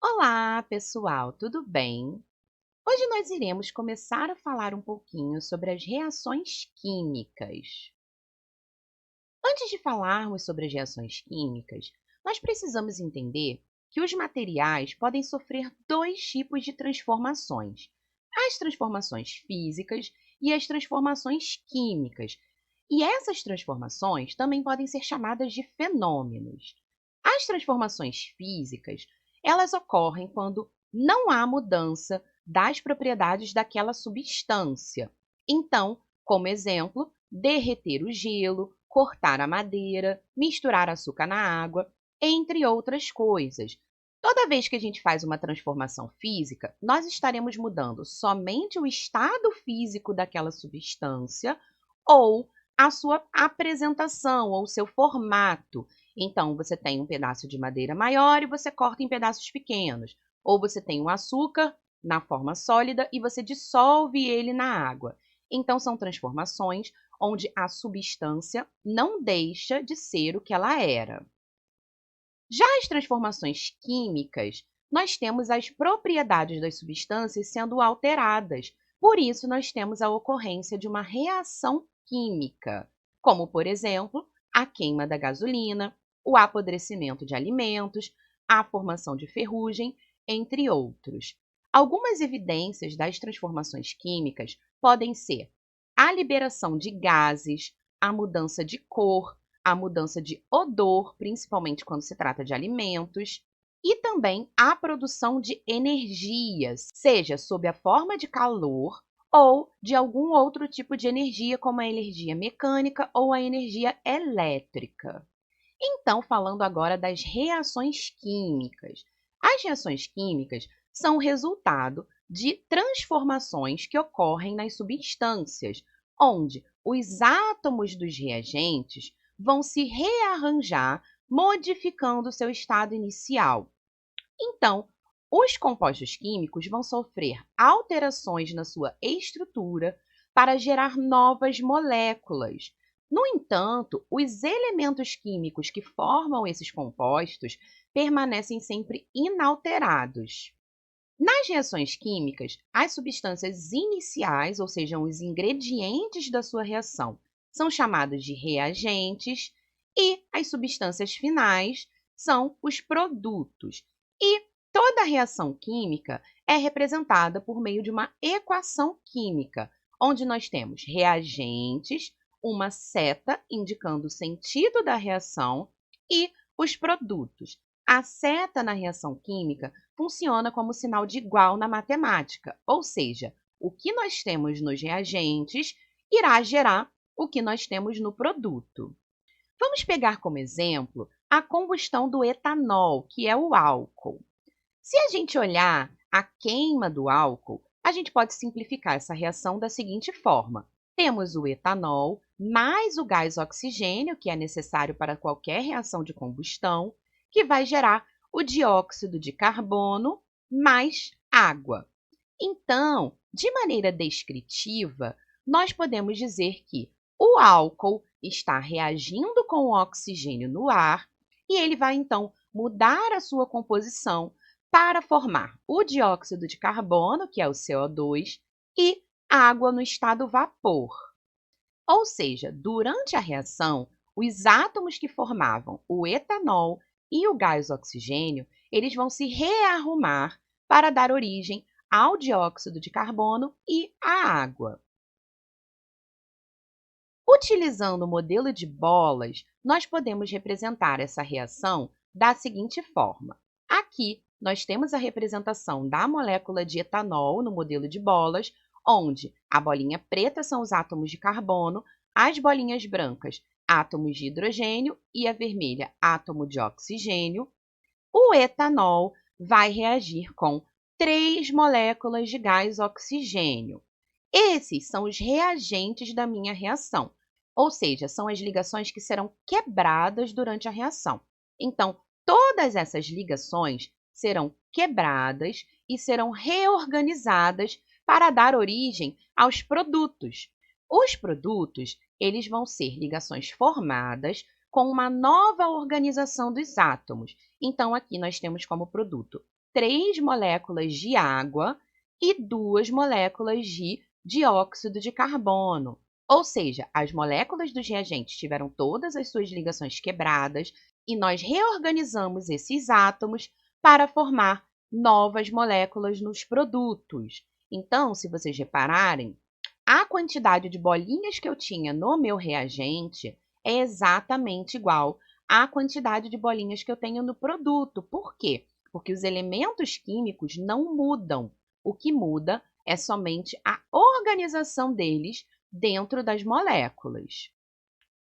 Olá, pessoal, tudo bem? Hoje nós iremos começar a falar um pouquinho sobre as reações químicas. Antes de falarmos sobre as reações químicas, nós precisamos entender que os materiais podem sofrer dois tipos de transformações: as transformações físicas e as transformações químicas. E essas transformações também podem ser chamadas de fenômenos. As transformações físicas, elas ocorrem quando não há mudança das propriedades daquela substância. Então, como exemplo, derreter o gelo, cortar a madeira, misturar açúcar na água, entre outras coisas. Toda vez que a gente faz uma transformação física, nós estaremos mudando somente o estado físico daquela substância ou a sua apresentação ou seu formato. Então, você tem um pedaço de madeira maior e você corta em pedaços pequenos. Ou você tem um açúcar na forma sólida e você dissolve ele na água. Então, são transformações onde a substância não deixa de ser o que ela era. Já as transformações químicas, nós temos as propriedades das substâncias sendo alteradas. Por isso, nós temos a ocorrência de uma reação química, como, por exemplo, a queima da gasolina, o apodrecimento de alimentos, a formação de ferrugem, entre outros. Algumas evidências das transformações químicas podem ser a liberação de gases, a mudança de cor, a mudança de odor, principalmente quando se trata de alimentos, e também a produção de energias, seja sob a forma de calor ou de algum outro tipo de energia, como a energia mecânica ou a energia elétrica. Então, falando agora das reações químicas. As reações químicas são o resultado de transformações que ocorrem nas substâncias, onde os átomos dos reagentes vão se rearranjar, modificando seu estado inicial. Então, os compostos químicos vão sofrer alterações na sua estrutura para gerar novas moléculas. No entanto, os elementos químicos que formam esses compostos permanecem sempre inalterados. Nas reações químicas, as substâncias iniciais, ou seja, os ingredientes da sua reação, são chamados de reagentes e as substâncias finais são os produtos. E toda reação química é representada por meio de uma equação química, onde nós temos reagentes, uma seta indicando o sentido da reação e os produtos. A seta na reação química funciona como sinal de igual na matemática, ou seja, o que nós temos nos reagentes irá gerar o que nós temos no produto. Vamos pegar como exemplo a combustão do etanol, que é o álcool. Se a gente olhar a queima do álcool, a gente pode simplificar essa reação da seguinte forma: temos o etanol mais o gás oxigênio, que é necessário para qualquer reação de combustão, que vai gerar o dióxido de carbono mais água. Então, de maneira descritiva, nós podemos dizer que o álcool está reagindo com o oxigênio no ar e ele vai então mudar a sua composição para formar o dióxido de carbono, que é o CO2, e água no estado vapor. Ou seja, durante a reação, os átomos que formavam o etanol e o gás oxigênio, eles vão se rearrumar para dar origem ao dióxido de carbono e à água. Utilizando o modelo de bolas, nós podemos representar essa reação da seguinte forma. Aqui, nós temos a representação da molécula de etanol no modelo de bolas, onde a bolinha preta são os átomos de carbono, as bolinhas brancas, átomos de hidrogênio e a vermelha, átomo de oxigênio. O etanol vai reagir com 3 moléculas de gás oxigênio. Esses são os reagentes da minha reação, ou seja, são as ligações que serão quebradas durante a reação. Então, todas essas ligações serão quebradas e serão reorganizadas para dar origem aos produtos. Os produtos, eles vão ser ligações formadas com uma nova organização dos átomos. Então, aqui nós temos como produto 3 moléculas de água e 2 moléculas de dióxido de carbono. Ou seja, as moléculas dos reagentes tiveram todas as suas ligações quebradas e nós reorganizamos esses átomos para formar novas moléculas nos produtos. Então, se vocês repararem, a quantidade de bolinhas que eu tinha no meu reagente é exatamente igual à quantidade de bolinhas que eu tenho no produto. Por quê? Porque os elementos químicos não mudam. O que muda é somente a organização deles dentro das moléculas.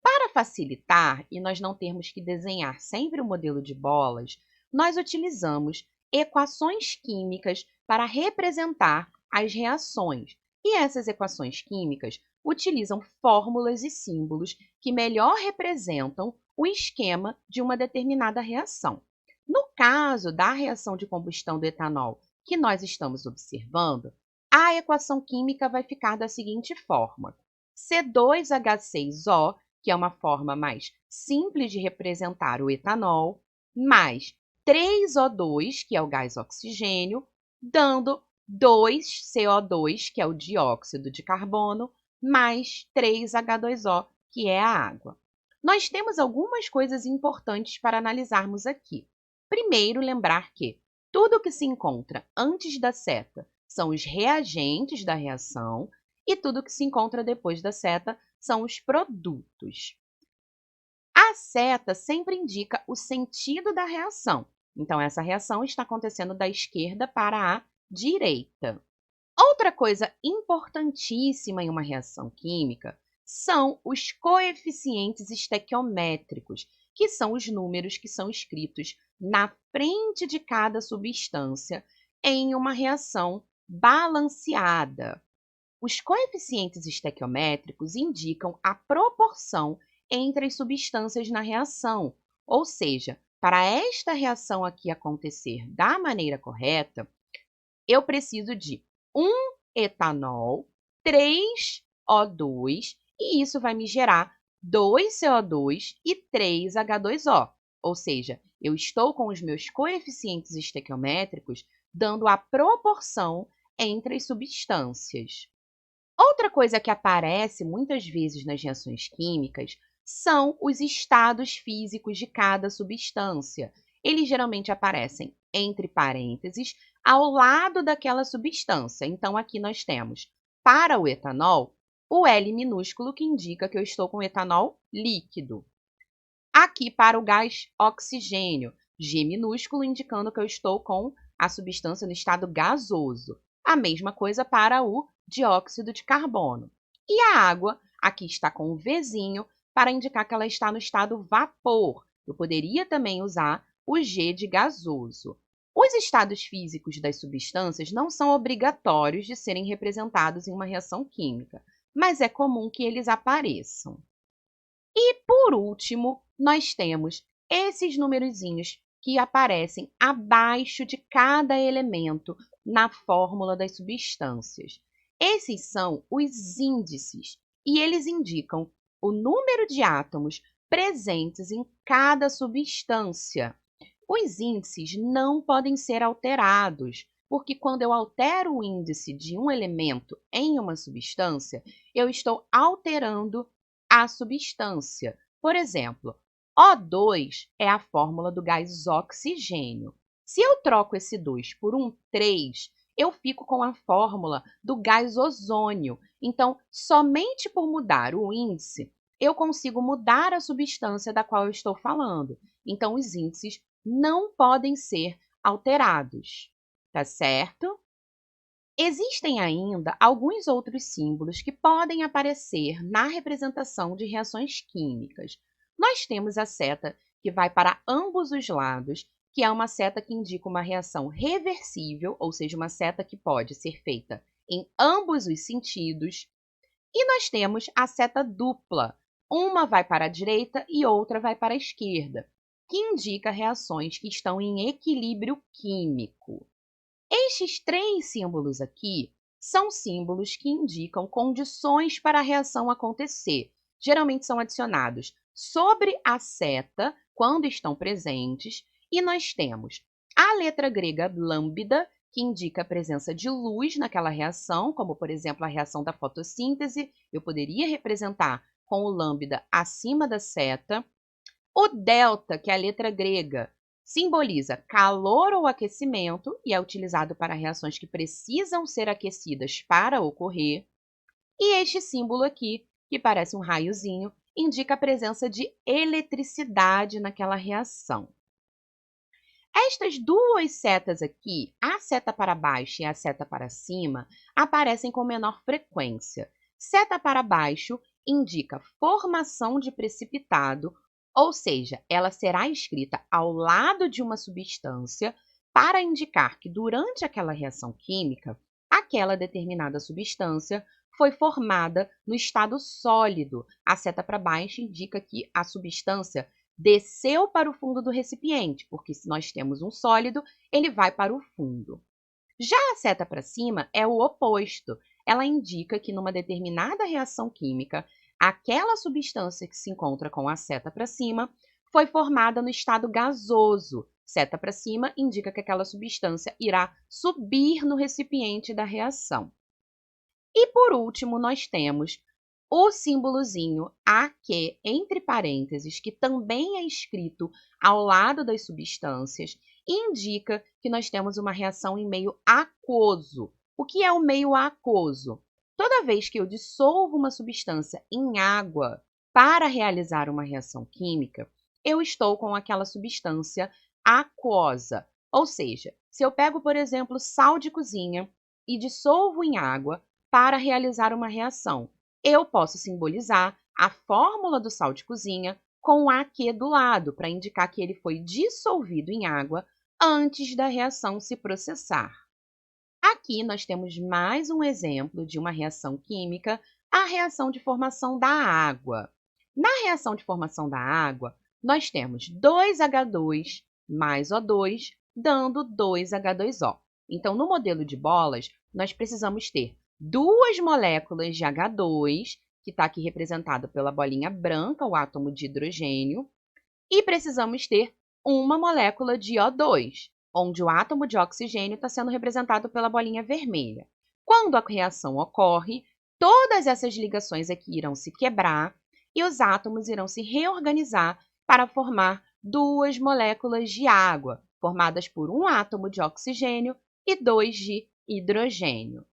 Para facilitar e nós não termos que desenhar sempre o modelo de bolas, nós utilizamos equações químicas para representar as reações. E essas equações químicas utilizam fórmulas e símbolos que melhor representam o esquema de uma determinada reação. No caso da reação de combustão do etanol que nós estamos observando, a equação química vai ficar da seguinte forma: C2H6O, que é uma forma mais simples de representar o etanol, mais 3O2, que é o gás oxigênio, dando 2CO2, que é o dióxido de carbono, mais 3H2O, que é a água. Nós temos algumas coisas importantes para analisarmos aqui. Primeiro, lembrar que tudo que se encontra antes da seta são os reagentes da reação e tudo que se encontra depois da seta são os produtos. A seta sempre indica o sentido da reação. Então, essa reação está acontecendo da esquerda para a direita. Outra coisa importantíssima em uma reação química são os coeficientes estequiométricos, que são os números que são escritos na frente de cada substância em uma reação balanceada. Os coeficientes estequiométricos indicam a proporção entre as substâncias na reação, ou seja, para esta reação aqui acontecer da maneira correta, eu preciso de 1 etanol, 3 O2, e isso vai me gerar 2 CO2 e 3 H2O. Ou seja, eu estou com os meus coeficientes estequiométricos dando a proporção entre as substâncias. Outra coisa que aparece muitas vezes nas reações químicas são os estados físicos de cada substância. Eles geralmente aparecem entre parênteses, ao lado daquela substância. Então, aqui nós temos, para o etanol, o L minúsculo, que indica que eu estou com etanol líquido. Aqui, para o gás oxigênio, G minúsculo, indicando que eu estou com a substância no estado gasoso. A mesma coisa para o dióxido de carbono. E a água, aqui está com o Vzinho, para indicar que ela está no estado vapor. Eu poderia também usar o G de gasoso. Os estados físicos das substâncias não são obrigatórios de serem representados em uma reação química, mas é comum que eles apareçam. E, por último, nós temos esses numerozinhos que aparecem abaixo de cada elemento na fórmula das substâncias. Esses são os índices e eles indicam o número de átomos presentes em cada substância. Os índices não podem ser alterados, porque quando eu altero o índice de um elemento em uma substância, eu estou alterando a substância. Por exemplo, O2 é a fórmula do gás oxigênio. Se eu troco esse 2 por um 3, eu fico com a fórmula do gás ozônio. Então, somente por mudar o índice, eu consigo mudar a substância da qual eu estou falando. Então, os índices não podem ser alterados, tá certo? Existem ainda alguns outros símbolos que podem aparecer na representação de reações químicas. Nós temos a seta que vai para ambos os lados, que é uma seta que indica uma reação reversível, ou seja, uma seta que pode ser feita em ambos os sentidos. E nós temos a seta dupla, uma vai para a direita e outra vai para a esquerda, que indica reações que estão em equilíbrio químico. Estes 3 símbolos aqui são símbolos que indicam condições para a reação acontecer. Geralmente são adicionados sobre a seta quando estão presentes, e nós temos A letra grega lambda, que indica a presença de luz naquela reação, como, por exemplo, a reação da fotossíntese, eu poderia representar com o lambda acima da seta. O delta, que é a letra grega, simboliza calor ou aquecimento e é utilizado para reações que precisam ser aquecidas para ocorrer. E este símbolo aqui, que parece um raiozinho, indica a presença de eletricidade naquela reação. Estas duas setas aqui, a seta para baixo e a seta para cima, aparecem com menor frequência. Seta para baixo indica formação de precipitado, ou seja, ela será escrita ao lado de uma substância para indicar que durante aquela reação química, aquela determinada substância foi formada no estado sólido. A seta para baixo indica que a substância desceu para o fundo do recipiente, porque se nós temos um sólido, ele vai para o fundo. Já a seta para cima é o oposto. Ela indica que numa determinada reação química, aquela substância que se encontra com a seta para cima foi formada no estado gasoso. Seta para cima indica que aquela substância irá subir no recipiente da reação. E por último, nós temos o símbolozinho AQ, entre parênteses, que também é escrito ao lado das substâncias, indica que nós temos uma reação em meio aquoso. O que é o meio aquoso? Toda vez que eu dissolvo uma substância em água para realizar uma reação química, eu estou com aquela substância aquosa. Ou seja, se eu pego, por exemplo, sal de cozinha e dissolvo em água para realizar uma reação, eu posso simbolizar a fórmula do sal de cozinha com o AQ do lado, para indicar que ele foi dissolvido em água antes da reação se processar. Aqui nós temos mais um exemplo de uma reação química, a reação de formação da água. Na reação de formação da água, nós temos 2H2 mais O2, dando 2H2O. Então, no modelo de bolas, nós precisamos ter duas moléculas de H2, que está aqui representado pela bolinha branca, o átomo de hidrogênio, e precisamos ter uma molécula de O2, onde o átomo de oxigênio está sendo representado pela bolinha vermelha. Quando a reação ocorre, todas essas ligações aqui irão se quebrar e os átomos irão se reorganizar para formar duas moléculas de água, formadas por um átomo de oxigênio e dois de hidrogênio.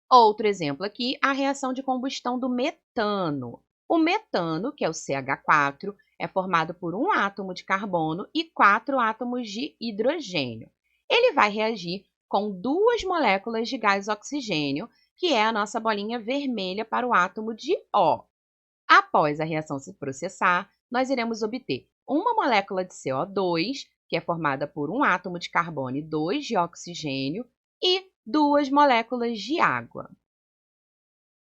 Outro exemplo aqui, a reação de combustão do metano. O metano, que é o CH4, é formado por um átomo de carbono e 4 átomos de hidrogênio. Ele vai reagir com duas moléculas de gás oxigênio, que é a nossa bolinha vermelha para o átomo de O. Após a reação se processar, nós iremos obter uma molécula de CO2, que é formada por um átomo de carbono e 2 de oxigênio, e duas moléculas de água.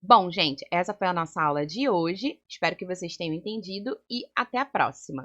Bom, gente, essa foi a nossa aula de hoje. Espero que vocês tenham entendido e até a próxima!